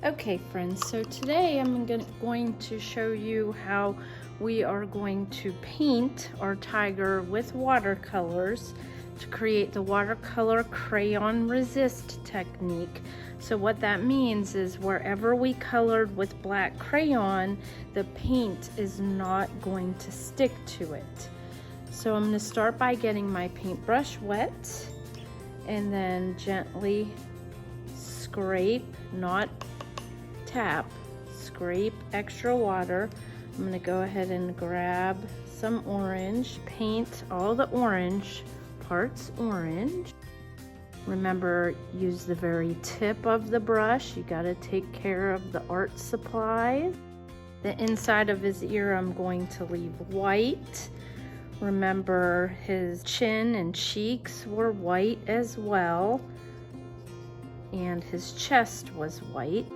Okay friends, so today I'm going to show you how we are going to paint our tiger with watercolors to create the watercolor crayon resist technique. So what that means is wherever we colored with black crayon, the paint is not going to stick to it. So I'm going to start by getting my paintbrush wet and then gently scrape, not tap, scrape extra water. I'm going to go ahead and grab some orange, paint all the orange parts orange. Remember, use the very tip of the brush. You got to take care of the art supplies. The inside of his ear I'm going to leave white. Remember, his chin and cheeks were white as well, and his chest was white.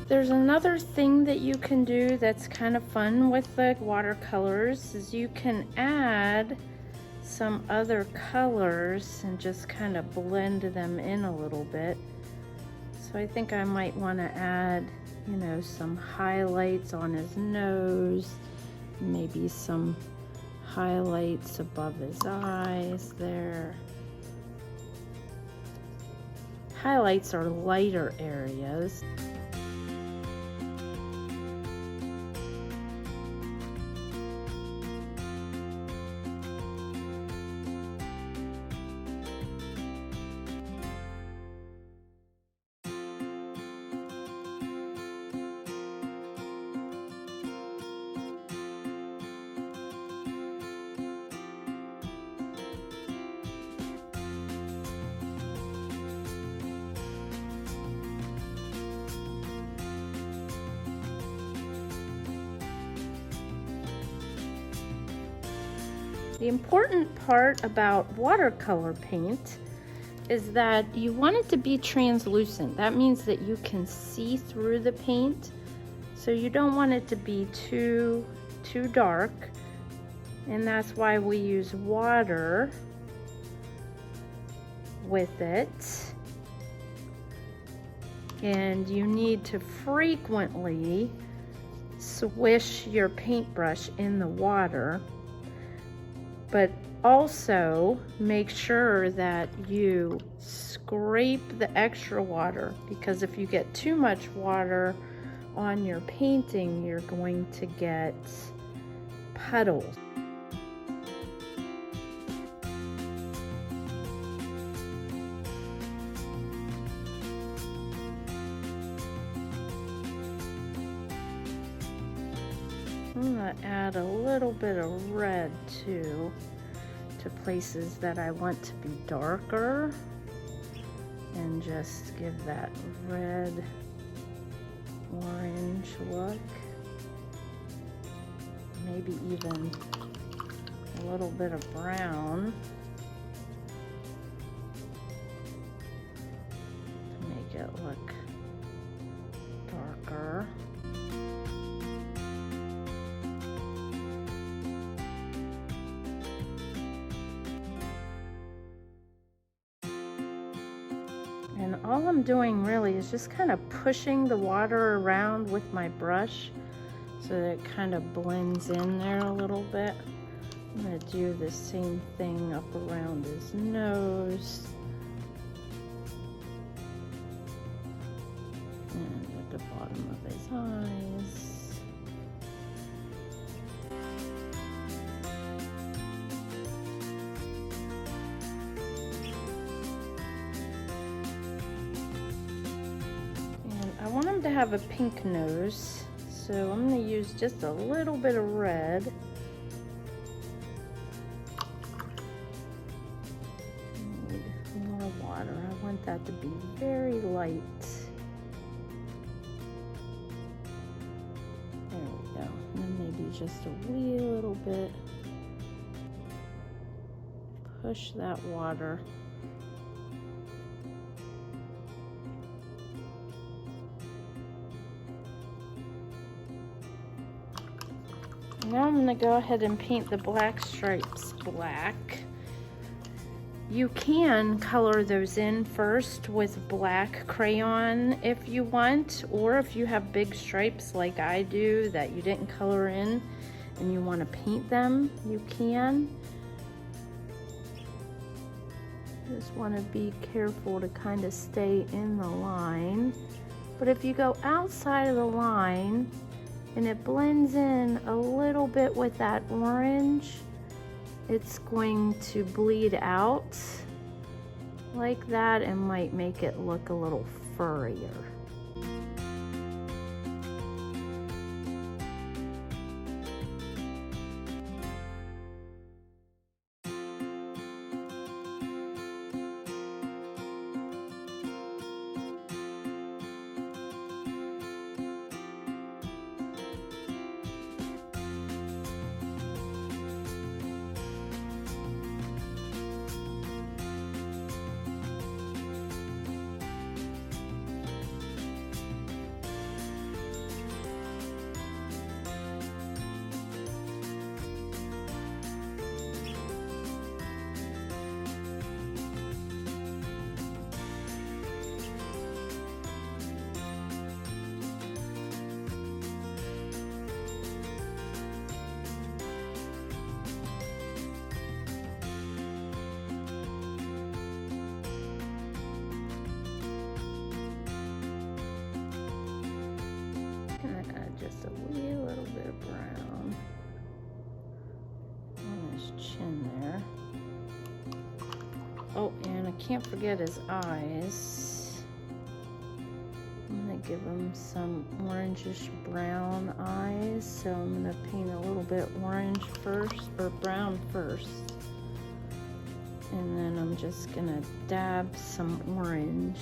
There's another thing that you can do that's kind of fun with the watercolors is you can add some other colors and just kind of blend them in a little bit. So I think I might want to add, you know, some highlights on his nose, maybe some highlights above his eyes there. Highlights are lighter areas. The important part about watercolor paint is that you want it to be translucent. That means that you can see through the paint. So you don't want it to be too dark. And that's why we use water with it. And you need to frequently swish your paintbrush in the water. But also make sure that you scrape the extra water, because if you get too much water on your painting, you're going to get puddles. I'm going to add a little bit of red too to places that I want to be darker, and just give that red orange look. Maybe even a little bit of brown to make it look darker. And all I'm doing really is just kind of pushing the water around with my brush so that it kind of blends in there a little bit. I'm going to do the same thing up around his nose. And at the bottom of his eyes. And I want him to have a pink nose, so I'm going to use just a little bit of red. More water. I want that to be very light. There we go. And then maybe just a wee little bit. Push that water. Now I'm going to go ahead and paint the black stripes black. You can color those in first with black crayon if you want, or if you have big stripes like I do that you didn't color in and you want to paint them, you can. Just want to be careful to kind of stay in the line. But if you go outside of the line and it blends in a little bit with that orange, it's going to bleed out like that and might make it look a little furrier. Just a wee little bit of brown on his chin there. Oh, and I can't forget his eyes. I'm gonna give him some orangish brown eyes, so I'm gonna paint a little bit orange first, or brown first. And then I'm just gonna dab some orange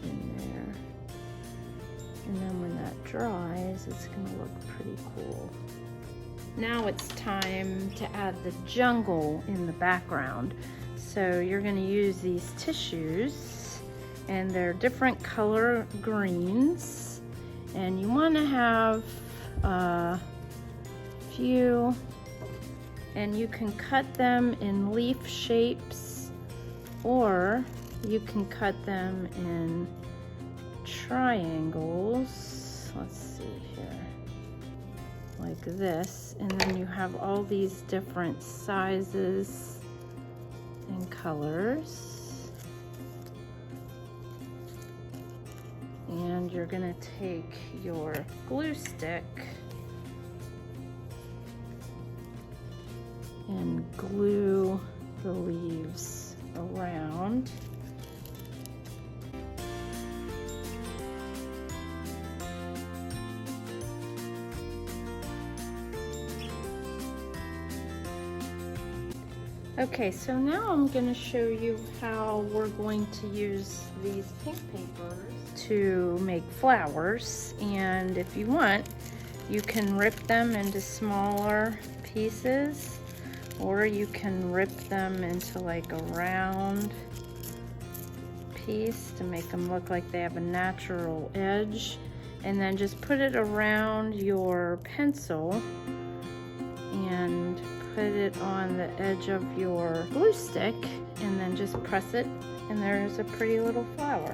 in there. And then when that dries, it's gonna look pretty cool. Now it's time to add the jungle in the background. So you're gonna use these tissues, and they're different color greens. And you wanna have a few, and you can cut them in leaf shapes, or you can cut them in triangles. Let's see here, like this, and then you have all these different sizes and colors. And you're gonna take your glue stick and glue the leaves around. Okay, so now I'm going to show you how we're going to use these pink papers to make flowers. And if you want, you can rip them into smaller pieces, or you can rip them into like a round piece to make them look like they have a natural edge. And then just put it around your pencil and put it on the edge of your glue stick, and then just press it, and there's a pretty little flower.